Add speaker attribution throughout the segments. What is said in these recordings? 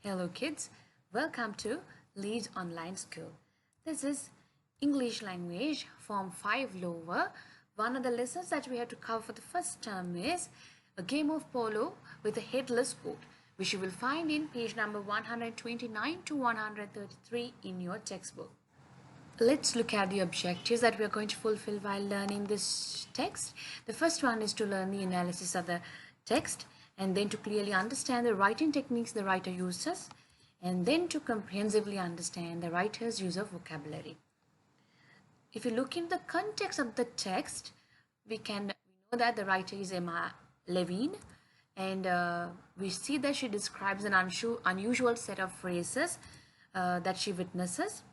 Speaker 1: Hello kids, welcome to Lead Online School. This is English language form 5 lower. One of the lessons that we have to cover for the first term is a game of polo with a headless goat, which you will find in page number 129 to 133 in your textbook. Let's look at the objectives that we are going to fulfill while learning this text. The first one is to learn the analysis of the text, and then to clearly understand the writing techniques the writer uses, and then to comprehensively understand the writer's use of vocabulary. If you look in the context of the text, we know that the writer is Emma Levine, and we see that she describes an unusual set of phrases that she witnesses,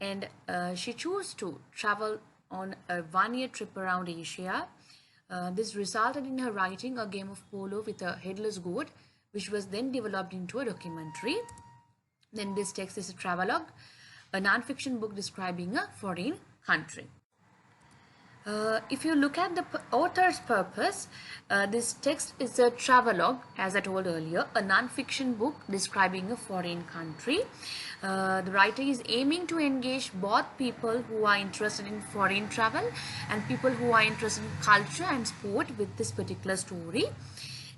Speaker 1: and she chose to travel on a one-year trip around Asia. This resulted in her writing a game of polo with a headless goat, which was then developed into a documentary. Then this text is a travelogue, a non-fiction book describing a foreign country. If you look at the author's purpose, this text is a travelogue, as I told earlier, a non-fiction book describing a foreign country. The writer is aiming to engage both people who are interested in foreign travel and people who are interested in culture and sport with this particular story.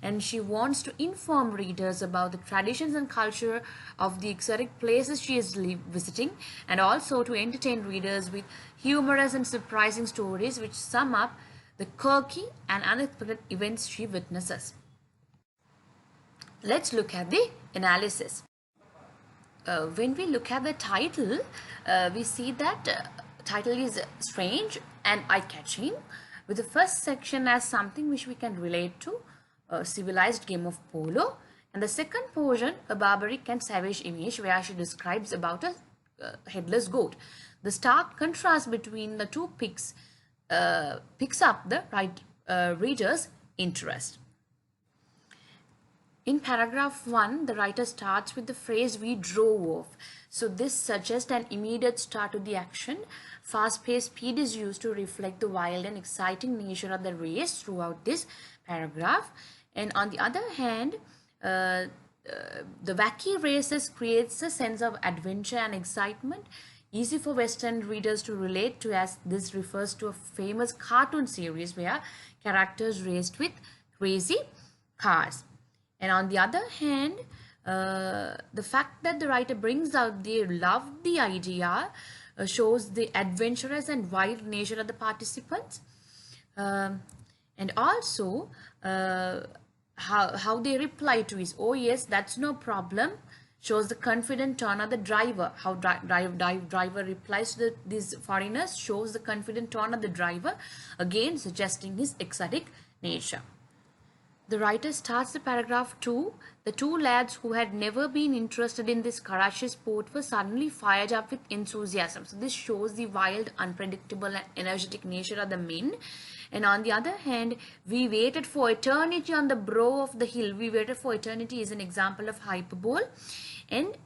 Speaker 1: And she wants to inform readers about the traditions and culture of the exotic places she is visiting, and also to entertain readers with humorous and surprising stories which sum up the quirky and unexpected events she witnesses. Let's look at the analysis. When we look at the title, we see that title is strange and eye-catching, with the first section as something which we can relate to, a civilized game of polo, and the second portion a barbaric and savage image where she describes about a headless goat. The stark contrast between the two picks up the reader's interest. In paragraph 1, the writer starts with the phrase "we drove off." So this suggests an immediate start to the action. Fast-paced speed is used to reflect the wild and exciting nature of the race throughout this paragraph. And on the other hand, the wacky races creates a sense of adventure and excitement, easy for Western readers to relate to, as this refers to a famous cartoon series where characters raced with crazy cars. And on the other hand, the fact that the writer brings out they love the idea shows the adventurous and wild nature of the participants, and also how they reply to is, "Oh yes, that's no problem," shows the confident tone of the driver. How driver replies to these foreigners shows the confident tone of the driver, again suggesting his exotic nature. The writer starts the paragraph 2. The two lads who had never been interested in this Karachi sport were suddenly fired up with enthusiasm. So this shows the wild, unpredictable and energetic nature of the men. And on the other hand, "we waited for eternity on the brow of the hill." We waited for eternity is an example of hyperbole. And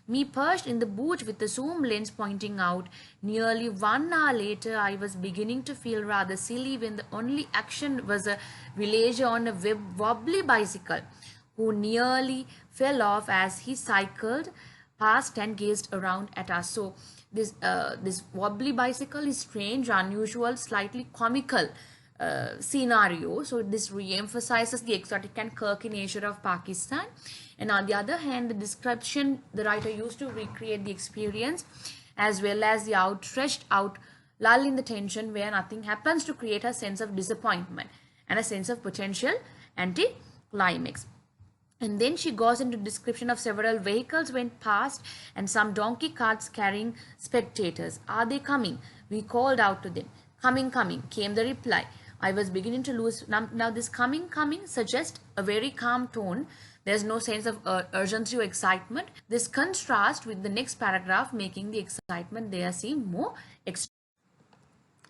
Speaker 1: me perched in the boot with the zoom lens pointing out. Nearly 1 hour later, I was beginning to feel rather silly when the only action was a villager on a wobbly bicycle who nearly fell off as he cycled past and gazed around at us. So this wobbly bicycle is strange, unusual, slightly comical scenario. So this re-emphasizes the exotic and quirky nature of Pakistan. And on the other hand, the description the writer used to recreate the experience, as well as the outstretched out lull in the tension where nothing happens, to create a sense of disappointment and a sense of potential anti-climax. And then she goes into description of several vehicles went past and some donkey carts carrying spectators. "Are they coming?" we called out to them. "Coming, coming," came the reply. I was beginning to lose. Now this coming suggests a very calm tone. There's no sense of urgency or excitement. This contrasts with the next paragraph, making the excitement there seem more extreme.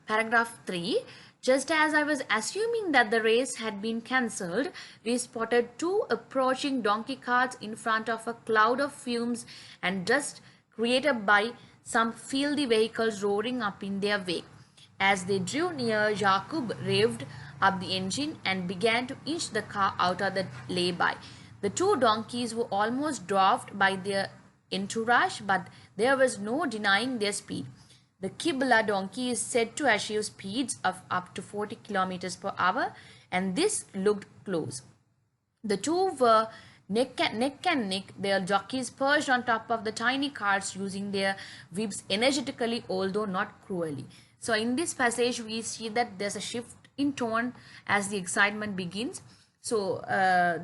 Speaker 1: Paragraph 3. Just as I was assuming that the race had been cancelled, we spotted two approaching donkey carts in front of a cloud of fumes and dust created by some filthy vehicles roaring up in their wake. As they drew near, Jacob revved up the engine and began to inch the car out of the lay-by. The two donkeys were almost dwarfed by their entourage, but there was no denying their speed. The Kibla donkey is said to achieve speeds of up to 40 kilometers per hour, and this looked close. The two were neck and neck, their jockeys perched on top of the tiny carts using their whips energetically, although not cruelly. So in this passage, we see that there's a shift in tone as the excitement begins. So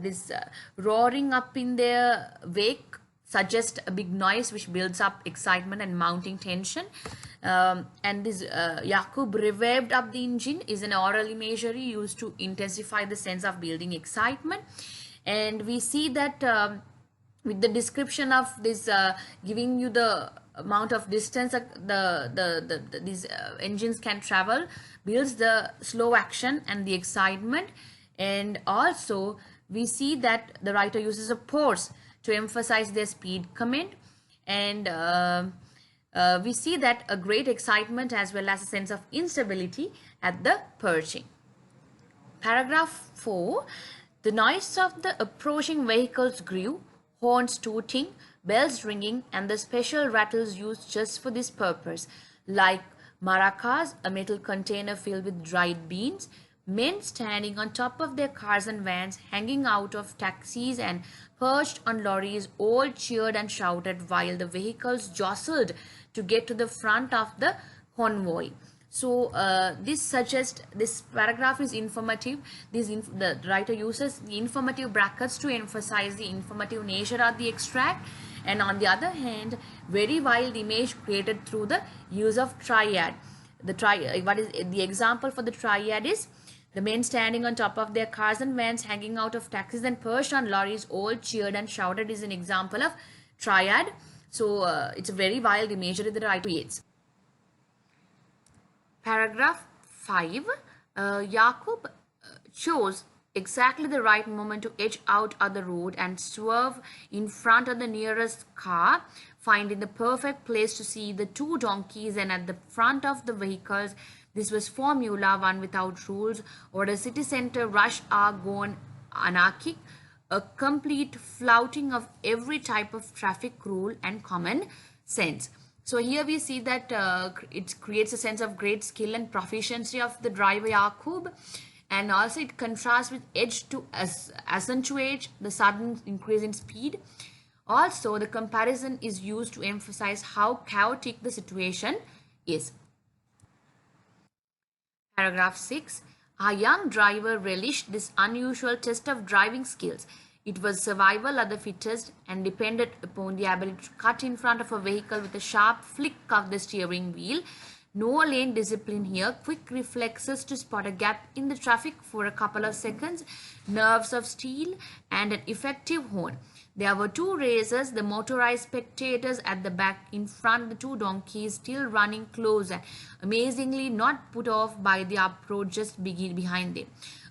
Speaker 1: this roaring up in their wake suggests a big noise which builds up excitement and mounting tension. And this Yaqub revved up the engine is an oral imagery used to intensify the sense of building excitement. And we see that with the description of this giving you the amount of distance these engines can travel, builds the slow action and the excitement. And also we see that the writer uses a pause to emphasize their speed comment. And we see that a great excitement as well as a sense of instability at the perching. Paragraph 4. The noise of the approaching vehicles grew, horns tooting, bells ringing, and the special rattles used just for this purpose, like maracas, a metal container filled with dried beans, men standing on top of their cars and vans, hanging out of taxis and perched on lorries, all cheered and shouted while the vehicles jostled to get to the front of the convoy. So this suggests, this paragraph is informative. The writer uses the informative brackets to emphasize the informative nature of the extract, and on the other hand, very wild image created through the use of triad. What is the example for the triad is the men standing on top of their cars and vans, hanging out of taxis and perched on lorries, all cheered and shouted is an example of triad. So it's a very wild imagery that the writer creates. Paragraph 5. Yaqub chose exactly the right moment to edge out of the road and swerve in front of the nearest car, finding the perfect place to see the two donkeys and at the front of the vehicles. This was Formula One without rules, or a city center rush hour gone anarchic, a complete flouting of every type of traffic rule and common sense. So here we see that it creates a sense of great skill and proficiency of the driver Yaqub, and also it contrasts with edge to accentuate the sudden increase in speed. Also, the comparison is used to emphasize how chaotic the situation is. Paragraph 6. Our young driver relished this unusual test of driving skills. It was survival of the fittest and depended upon the ability to cut in front of a vehicle with a sharp flick of the steering wheel. No lane discipline here, quick reflexes to spot a gap in the traffic for a couple of seconds, nerves of steel, and an effective horn. There were two racers, the motorized spectators at the back, in front the two donkeys still running close and amazingly not put off by the uproar just behind them.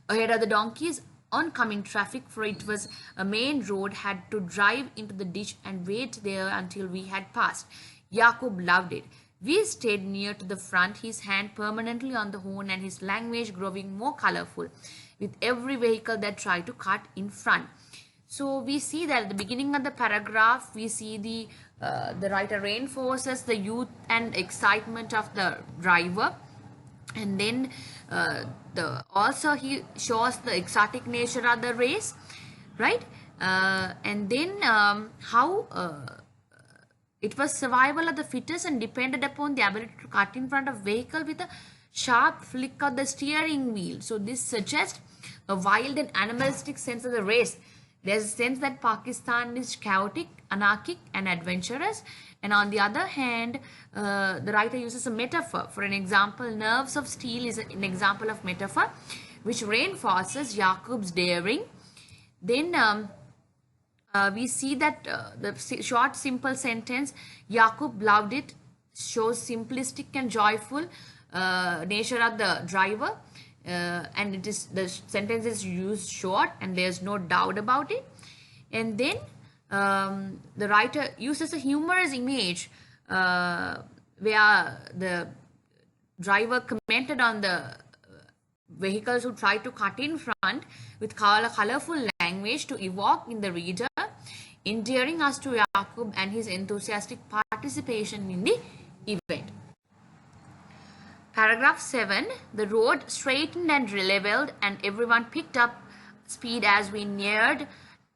Speaker 1: Ahead of the donkeys, oncoming traffic, for it was a main road, had to drive into the ditch and wait there until we had passed. Yaqub loved it. We stayed near to the front, his hand permanently on the horn and his language growing more colorful with every vehicle that tried to cut in front. So we see that at the beginning of the paragraph, we see the writer reinforces the youth and excitement of the driver, and then also he shows the exotic nature of the race, right? And then how it was survival of the fittest and depended upon the ability to cut in front of vehicle with a sharp flick of the steering wheel. So this suggests a wild and animalistic sense of the race. There's a sense that Pakistan is chaotic, anarchic, and adventurous. And on the other hand, the writer uses a metaphor. For an example, nerves of steel is an example of metaphor, which reinforces Yaqub's daring. Then we see that the short, simple sentence, Yaqub loved it, shows simplistic and joyful nature of the driver. And it is, the sentence is used short and there's no doubt about it. And then the writer uses a humorous image where the driver commented on the vehicles who tried to cut in front with colorful language image to evoke in the reader, endearing us to Yaqub and his enthusiastic participation in the event. Paragraph 7. The road straightened and leveled, and everyone picked up speed as we neared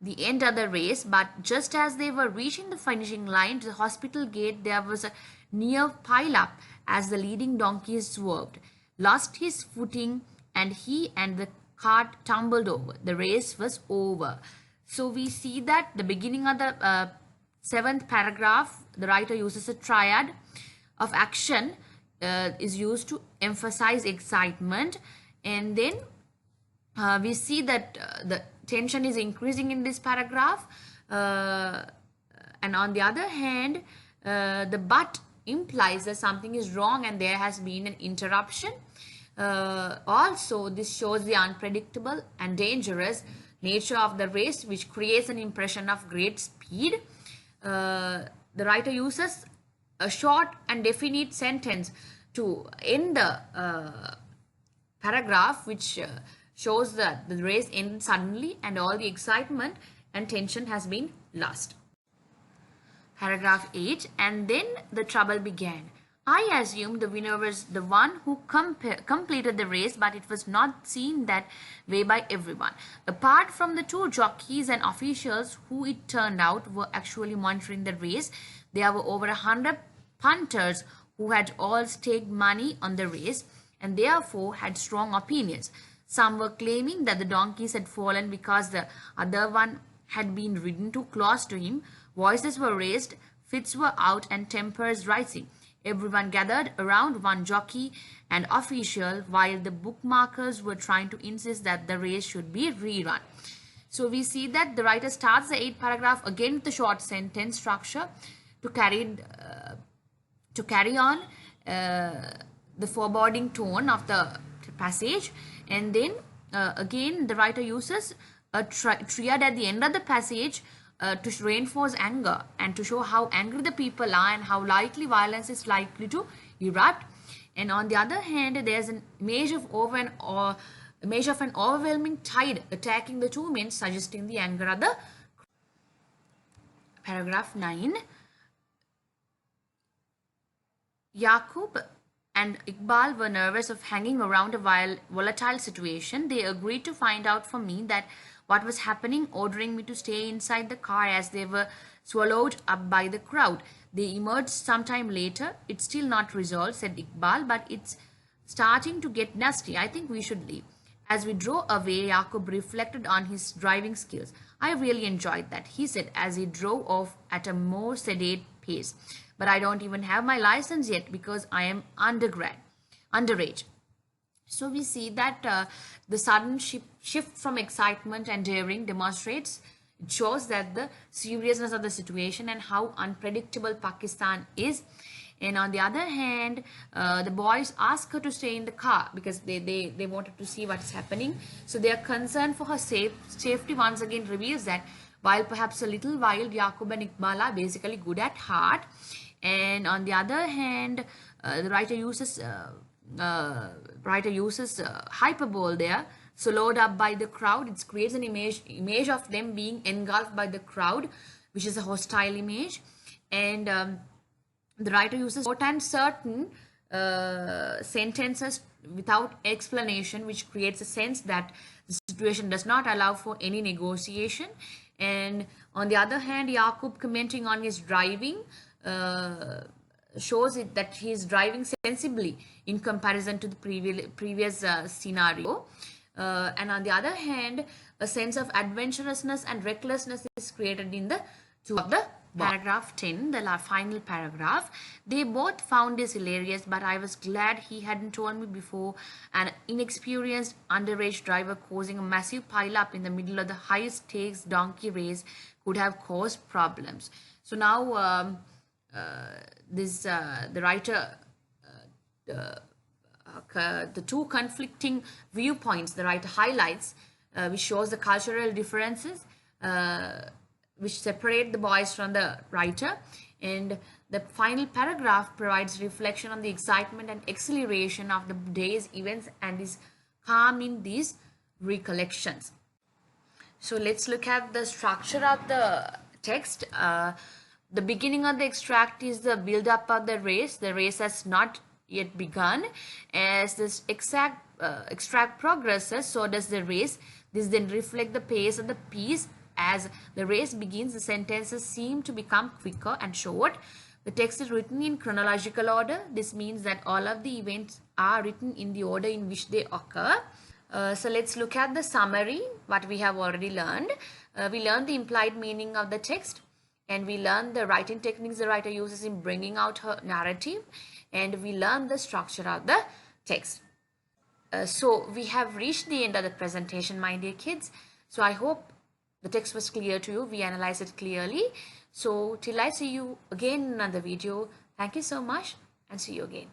Speaker 1: the end of the race. But just as they were reaching the finishing line to the hospital gate, there was a near pile-up as the leading donkey swerved, lost his footing, and he and the cart tumbled over. The race was over. So we see that the beginning of the 7th paragraph, the writer uses a triad of action is used to emphasize excitement, and then we see that the tension is increasing in this paragraph, and on the other hand, the but implies that something is wrong and there has been an interruption. Also, this shows the unpredictable and dangerous nature of the race, which creates an impression of great speed. The writer uses a short and definite sentence to end the paragraph, which shows that the race ended suddenly and all the excitement and tension has been lost. Paragraph 8. And then the trouble began. I assumed the winner was the one who completed the race, but it was not seen that way by everyone. Apart from the 2 jockeys and officials who, it turned out, were actually monitoring the race, there were over 100 punters who had all staked money on the race and therefore had strong opinions. Some were claiming that the donkeys had fallen because the other one had been ridden too close to him. Voices were raised, fits were out, and tempers rising. Everyone gathered around one jockey and official, while the bookmakers were trying to insist that the race should be rerun. So we see that the writer starts the 8th paragraph again with the short sentence structure to carry on the foreboding tone of the passage, and then again the writer uses a triad at the end of the passage to reinforce anger and to show how angry the people are and how likely violence is likely to erupt. And on the other hand, there's an image of an overwhelming tide attacking the 2 men, suggesting the anger of the. Paragraph 9. Yaqub and Iqbal were nervous of hanging around a volatile situation. They agreed to find out for me that what was happening, ordering me to stay inside the car as they were swallowed up by the crowd. They emerged sometime later. It's still not resolved, said Iqbal, but it's starting to get nasty. I think we should leave. As we drove away, Yaqub reflected on his driving skills. I really enjoyed that, he said as he drove off at a more sedate pace. But I don't even have my license yet because I am underage. So we see that the sudden shift from excitement and daring demonstrates, it shows that the seriousness of the situation and how unpredictable Pakistan is. And on the other hand, the boys ask her to stay in the car because they wanted to see what's happening. So their concern for her safety once again reveals that while perhaps a little wild, Yaqub and Iqbal are basically good at heart. And on the other hand, the writer uses hyperbole there, swallowed up by the crowd. It creates an image of them being engulfed by the crowd, which is a hostile image. And the writer uses short and certain sentences without explanation, which creates a sense that the situation does not allow for any negotiation. And on the other hand, Yaqub commenting on his driving shows it that he is driving sensibly in comparison to the previous scenario. And on the other hand, a sense of adventurousness and recklessness is created in the two of the paragraph 10, the final paragraph. They both found this hilarious, but I was glad he hadn't told me before. An inexperienced underage driver causing a massive pile-up in the middle of the high-stakes donkey race could have caused problems. So now the writer, the two conflicting viewpoints the writer highlights, which shows the cultural differences which separate the boys from the writer, and the final paragraph provides reflection on the excitement and exhilaration of the day's events and is calm in these recollections. So let's look at the structure of the text. The beginning of the extract is the build up of the race. The race has not yet begun. As this extract progresses, so does the race. This then reflects the pace of the piece. As the race begins, the sentences seem to become quicker and short. The text is written in chronological order. This means that all of the events are written in the order in which they occur. So let's look at the summary, what we have already learned. We learned the implied meaning of the text, and we learned the writing techniques the writer uses in bringing out her narrative, and we learned the structure of the text. So we have reached the end of the presentation, my dear kids. So I hope the text was clear to you. We analyzed it clearly. So till I see you again in another video, thank you so much and see you again.